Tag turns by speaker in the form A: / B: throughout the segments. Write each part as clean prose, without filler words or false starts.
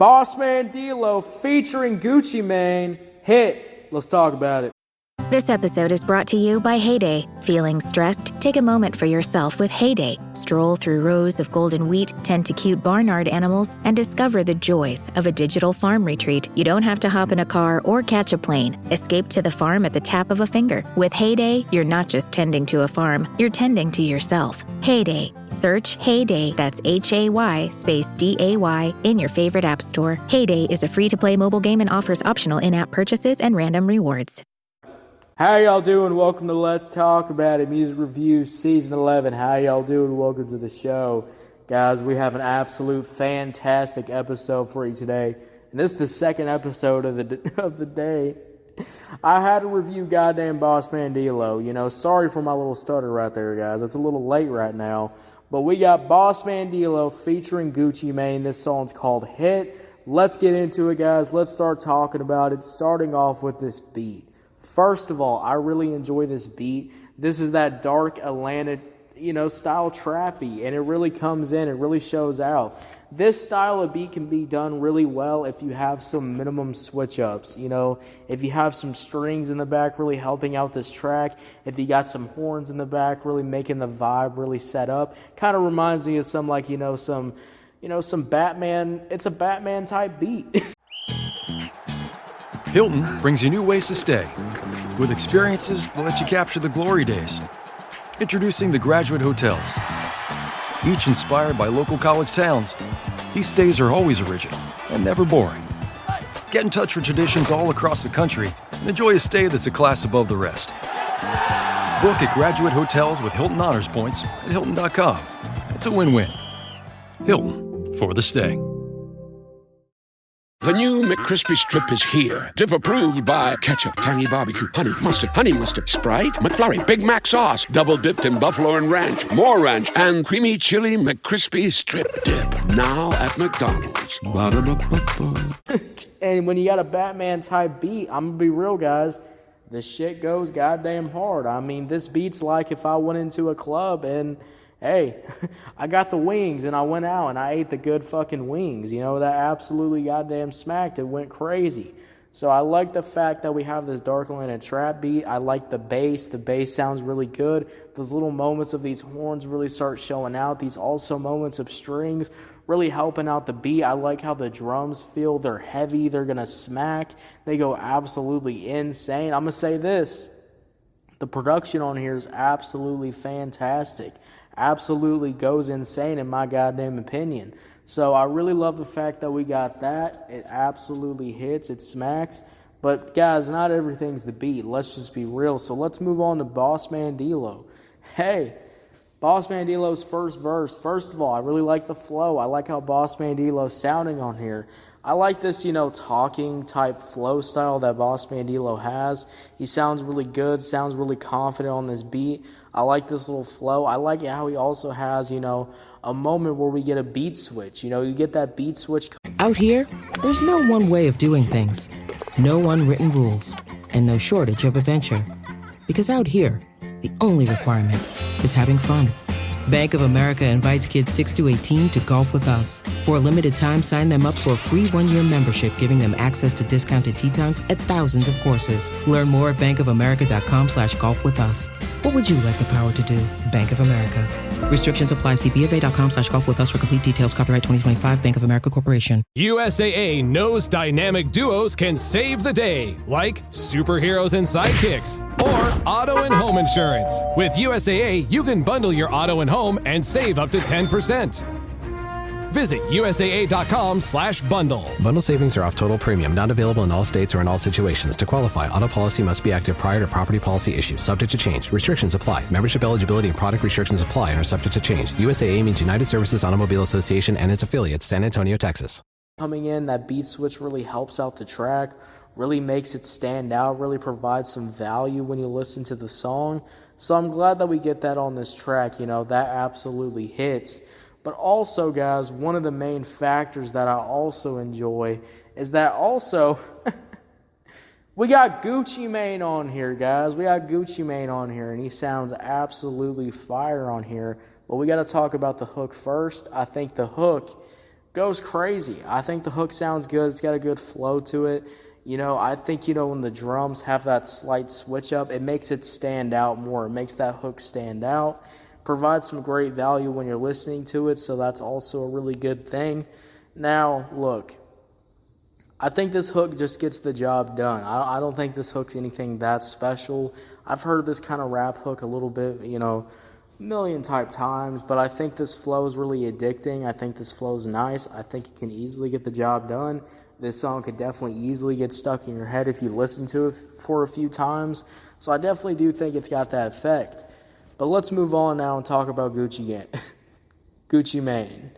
A: BossMan Dlow featuring Gucci Mane. Hit. Let's talk about it.
B: This episode is brought to you by Heyday. Feeling stressed? Take a moment for yourself with Heyday. Stroll through rows of golden wheat, tend to cute barnyard animals, and discover the joys of a digital farm retreat. You don't have to hop in a car or catch a plane. Escape to the farm at the tap of a finger. With Heyday, you're not just tending to a farm, you're tending to yourself. Heyday. Search Heyday, that's Hay space DAY, in your favorite app store. Heyday is a free-to-play mobile game and offers optional in-app purchases and random rewards.
A: How y'all doing? Welcome to Let's Talk About It, Music Reviews, Season 11. How y'all doing? Welcome to the show. Guys, we have an absolute fantastic episode for you today. And this is the second episode of the day. I had to review goddamn BossMan Dlow. You know, sorry for my little stutter right there, guys. It's a little late right now. But we got BossMan Dlow featuring Gucci Mane. This song's called Hit. Let's get into it, guys. Let's start talking about it, starting off with this beat. First of all, I really enjoy this beat. This is that dark Atlanta, style trappy, and it really comes in, it really shows out. This style of beat can be done really well if you have some minimum switch-ups, if you have some strings in the back really helping out this track, if you got some horns in the back really making the vibe really set up. Kind of reminds me of some Batman, it's a Batman type beat.
C: Hilton brings you new ways to stay, with experiences that let you capture the glory days. Introducing the Graduate Hotels. Each inspired by local college towns, these stays are always original and never boring. Get in touch with traditions all across the country and enjoy a stay that's a class above the rest. Book at Graduate Hotels with Hilton Honors Points at Hilton.com. It's a win-win. Hilton, for the stay.
D: The new McCrispy Strip is here. Dip approved by ketchup, tangy barbecue, honey mustard, Sprite, McFlurry, Big Mac sauce, double dipped in buffalo and ranch, more ranch, and creamy chili McCrispy Strip Dip. Now at McDonald's. Ba-da-ba-ba-ba.
A: And when you got a Batman type beat, I'm gonna be real, guys, this shit goes goddamn hard. I mean, this beat's like if I went into a club and hey, I got the wings and I went out and I ate the good fucking wings. That absolutely goddamn smacked. It went crazy. So I like the fact that we have this dark Atlanta trap beat. I like the bass. The bass sounds really good. Those little moments of these horns really start showing out. These also moments of strings really helping out the beat. I like how the drums feel. They're heavy. They're going to smack. They go absolutely insane. I'm going to say this. The production on here is absolutely fantastic. Absolutely goes insane in my goddamn opinion. So I really love the fact that we got that. It absolutely hits. It smacks. But guys, not everything's the beat. Let's just be real. So let's move on to BossMan Dlow. Hey, BossMan Dlow's first verse. First of all, I really like the flow. I like how BossMan Dlow's sounding on here. I like this, talking type flow style that BossMan Dlow has. He sounds really good, sounds really confident on this beat. I like this little flow. I like how he also has, a moment where we get a beat switch. You get that beat switch.
E: Out here, there's no one way of doing things. No unwritten rules. And no shortage of adventure. Because out here, the only requirement is having fun. Bank of America invites kids 6 to 18 to golf with us. For a limited time, sign them up for a free 1-year membership, giving them access to discounted tee times at thousands of courses. Learn more at bankofamerica.com/golf with us. What would you like the power to do? Bank of America. Restrictions apply. See BofA.com/golf with us for complete details. Copyright 2025 Bank of America Corporation.
F: USAA knows dynamic duos can save the day, like superheroes and sidekicks, or auto and home insurance. With USAA, you can bundle your auto and home and save up to 10%. Visit USAA.com/bundle.
G: Bundle savings are off total premium, not available in all states or in all situations. To qualify, auto policy must be active prior to property policy issue, subject to change. Restrictions apply. Membership eligibility and product restrictions apply and are subject to change. USAA means United Services Automobile Association and its affiliates, San Antonio, Texas.
A: Coming in, that beat switch really helps out the track, really makes it stand out, really provides some value when you listen to the song. So I'm glad that we get that on this track. That absolutely hits. But also, guys, one of the main factors that I also enjoy is that also we got Gucci Mane on here, guys. We got Gucci Mane on here, and he sounds absolutely fire on here. But we got to talk about the hook first. I think the hook goes crazy. I think the hook sounds good. It's got a good flow to it. I think, when the drums have that slight switch up, it makes it stand out more. It makes that hook stand out. Provides some great value when you're listening to it, so that's also a really good thing. Now, look, I think this hook just gets the job done. I don't think this hook's anything that special. I've heard this kind of rap hook a little bit, million type times, but I think this flow is really addicting. I think this flow is nice. I think it can easily get the job done. This song could definitely easily get stuck in your head if you listen to it for a few times. So I definitely do think it's got that effect. But let's move on now and talk about Gucci Mane.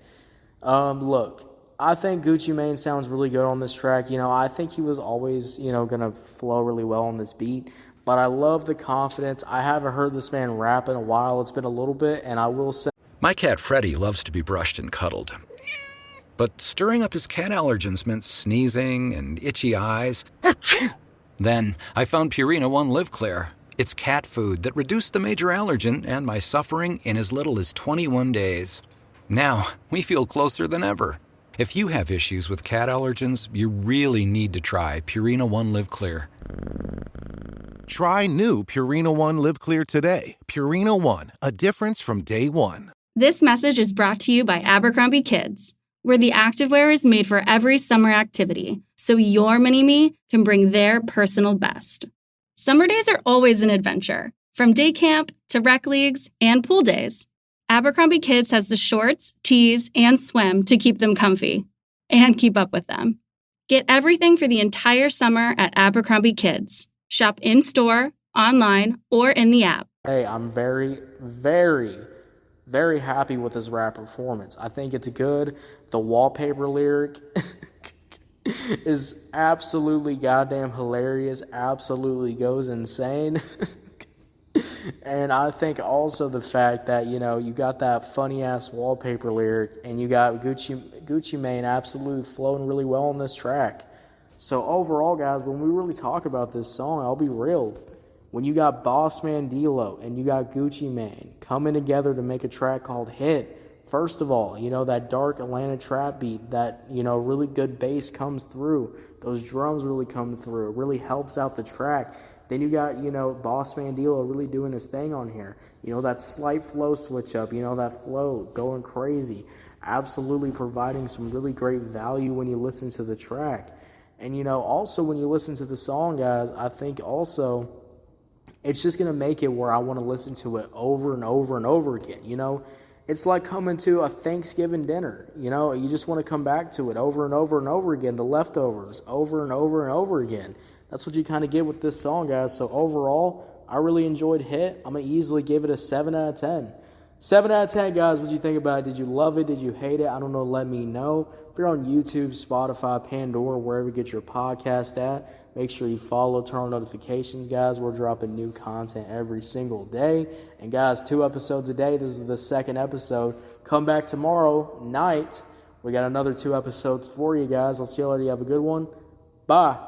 A: Look, I think Gucci Mane sounds really good on this track. I think he was always, going to flow really well on this beat. But I love the confidence. I haven't heard this man rap in a while. It's been a little bit, and I will say...
H: My cat Freddie loves to be brushed and cuddled. But stirring up his cat allergens meant sneezing and itchy eyes. Then I found Purina One Live Clear. It's cat food that reduced the major allergen and my suffering in as little as 21 days. Now, we feel closer than ever. If you have issues with cat allergens, you really need to try Purina One Live Clear.
I: Try new Purina One Live Clear today. Purina One, a difference from day one.
J: This message is brought to you by Abercrombie Kids, where the activewear is made for every summer activity, so your mini-me can bring their personal best. Summer days are always an adventure, from day camp to rec leagues and pool days. Abercrombie Kids has the shorts, tees, and swim to keep them comfy and keep up with them. Get everything for the entire summer at Abercrombie Kids. Shop in-store, online, or in the app.
A: Hey, I'm very, very, very happy with this rap performance. I think it's good. The wallpaper lyric is absolutely goddamn hilarious, absolutely goes insane. And I think also the fact that, you got that funny-ass wallpaper lyric and you got Gucci Mane absolutely flowing really well on this track. So overall, guys, when we really talk about this song, I'll be real. When you got BossMan, Dlow, and you got Gucci Mane coming together to make a track called Hit, first of all, that dark Atlanta trap beat, that, really good bass comes through. Those drums really come through. It really helps out the track. Then you got, BossMan, Dlow really doing his thing on here. That slight flow switch up, that flow going crazy. Absolutely providing some really great value when you listen to the track. And, also when you listen to the song, guys, I think also it's just going to make it where I want to listen to it over and over and over again. It's like coming to a Thanksgiving dinner. You just want to come back to it over and over and over again, the leftovers, over and over and over again. That's what you kind of get with this song, guys. So overall, I really enjoyed Hit. I'm going to easily give it a 7 out of 10. 7 out of 10, guys. What do you think about it? Did you love it? Did you hate it? I don't know. Let me know. If you're on YouTube, Spotify, Pandora, wherever you get your podcast at, make sure you follow, turn on notifications, guys. We're dropping new content every single day. And, guys, 2 episodes a day. This is the 2nd episode. Come back tomorrow night. We got another 2 episodes for you guys. I'll see you later. You have a good one. Bye.